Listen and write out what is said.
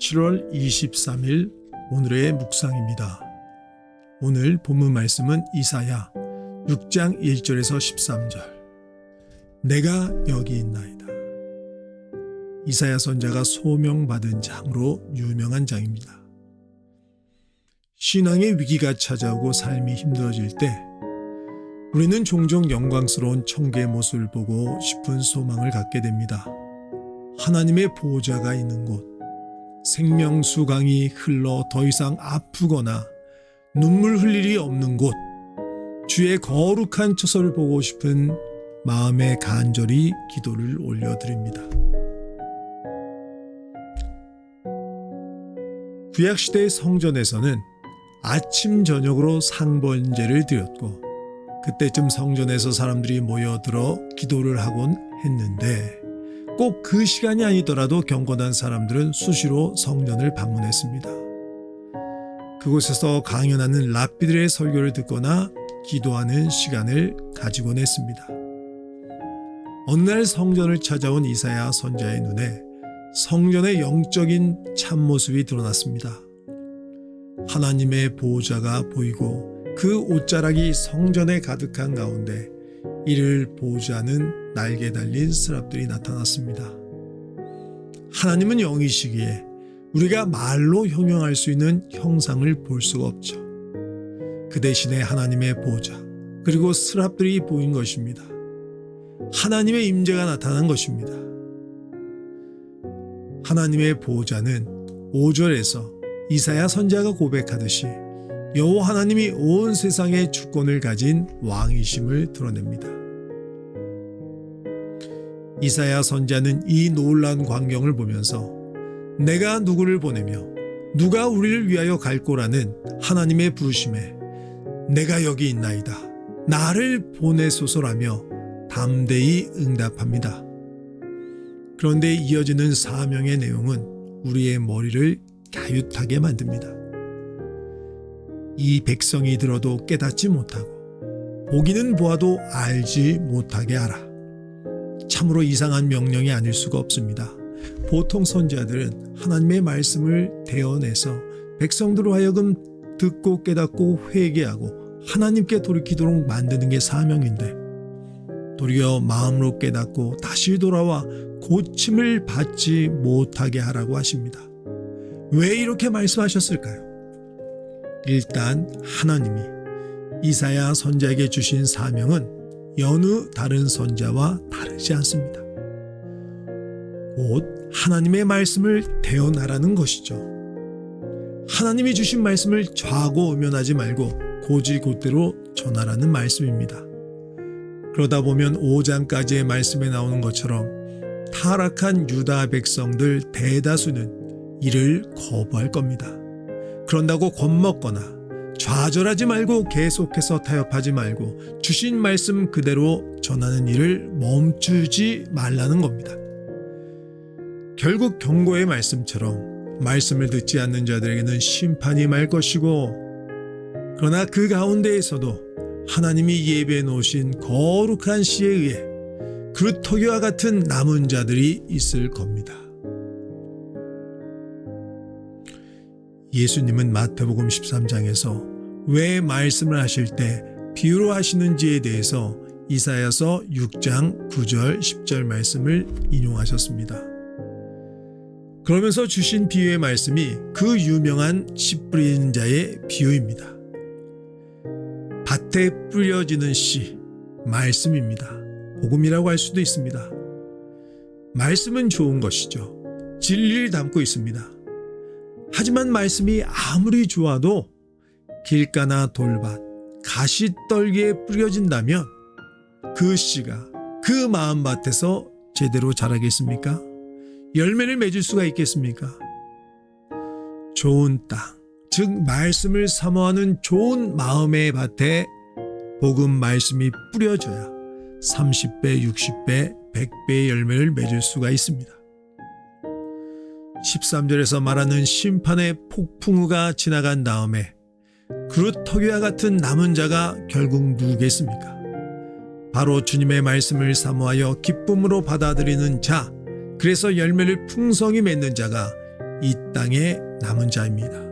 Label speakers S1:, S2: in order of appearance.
S1: 7월 23일 오늘의 묵상입니다. 오늘 본문 말씀은 이사야 6장 1절에서 13절. 내가 여기 있나이다. 이사야 선지자가 소명받은 장으로 유명한 장입니다. 신앙의 위기가 찾아오고 삶이 힘들어질 때 우리는 종종 영광스러운 천국의 모습을 보고 싶은 소망을 갖게 됩니다. 하나님의 보호자가 있는 곳, 생명수강이 흘러 더 이상 아프거나 눈물 흘릴 일이 없는 곳, 주의 거룩한 처소를 보고 싶은 마음에 간절히 기도를 올려드립니다. 구약시대의 성전에서는 아침 저녁으로 상번제를 드렸고 그때쯤 성전에서 사람들이 모여들어 기도를 하곤 했는데 꼭 그 시간이 아니더라도 경건한 사람들은 수시로 성전을 방문했습니다. 그곳에서 강연하는 랍비들의 설교를 듣거나 기도하는 시간을 가지곤 했습니다. 어느 날 성전을 찾아온 이사야 선지자의 눈에 성전의 영적인 참모습이 드러났습니다. 하나님의 보호자가 보이고 그 옷자락이 성전에 가득한 가운데 이를 보호자는 날개 달린 스랍들이 나타났습니다. 하나님은 영이시기에 우리가 말로 형용할 수 있는 형상을 볼 수가 없죠. 그 대신에 하나님의 보호자 그리고 스랍들이 보인 것입니다. 하나님의 임재가 나타난 것입니다. 하나님의 보호자는 5절에서 이사야 선지자가 고백하듯이 여호와 하나님이 온 세상의 주권을 가진 왕이심을 드러냅니다. 이사야 선지자는 이 놀라운 광경을 보면서 내가 누구를 보내며 누가 우리를 위하여 갈꼬라는 하나님의 부르심에 내가 여기 있나이다. 나를 보내소서라며 담대히 응답합니다. 그런데 이어지는 사명의 내용은 우리의 머리를 갸윳하게 만듭니다. 이 백성이 들어도 깨닫지 못하고 보기는 보아도 알지 못하게 하라. 참으로 이상한 명령이 아닐 수가 없습니다. 보통 선지자들은 하나님의 말씀을 대언해서 백성들로 하여금 듣고 깨닫고 회개하고 하나님께 돌이키도록 만드는 게 사명인데 도리어 마음으로 깨닫고 다시 돌아와 고침을 받지 못하게 하라고 하십니다. 왜 이렇게 말씀하셨을까요? 일단 하나님이 이사야 선지자에게 주신 사명은 여느 다른 선지자와 다르지 않습니다. 곧 하나님의 말씀을 대언하라는 것이죠. 하나님이 주신 말씀을 좌고우면하지 말고 고지곧대로 전하라는 말씀입니다. 그러다 보면 5장까지의 말씀에 나오는 것처럼 타락한 유다 백성들 대다수는 이를 거부할 겁니다. 그런다고 겁먹거나 좌절하지 말고 계속해서 타협하지 말고 주신 말씀 그대로 전하는 일을 멈추지 말라는 겁니다. 결국 경고의 말씀처럼 말씀을 듣지 않는 자들에게는 심판이 말 것이고 그러나 그 가운데에서도 하나님이 예배해 놓으신 거룩한 씨에 의해 그 토기와 같은 남은 자들이 있을 겁니다. 예수님은 마태복음 13장에서 왜 말씀을 하실 때 비유로 하시는지에 대해서 이사야서 6장 9절 10절 말씀을 인용하셨습니다. 그러면서 주신 비유의 말씀이 그 유명한 씨 뿌리는 자의 비유입니다. 밭에 뿌려지는 씨, 말씀입니다. 복음이라고 할 수도 있습니다. 말씀은 좋은 것이죠. 진리를 담고 있습니다. 하지만 말씀이 아무리 좋아도 길가나 돌밭, 가시떨기에 뿌려진다면 그 씨가 그 마음밭에서 제대로 자라겠습니까? 열매를 맺을 수가 있겠습니까? 좋은 땅, 즉 말씀을 사모하는 좋은 마음의 밭에 복음 말씀이 뿌려져야 30배, 60배, 100배의 열매를 맺을 수가 있습니다. 13절에서 말하는 심판의 폭풍우가 지나간 다음에 그루터기와 같은 남은 자가 결국 누구겠습니까? 바로 주님의 말씀을 사모하여 기쁨으로 받아들이는 자, 그래서 열매를 풍성히 맺는 자가 이 땅에 남은 자입니다.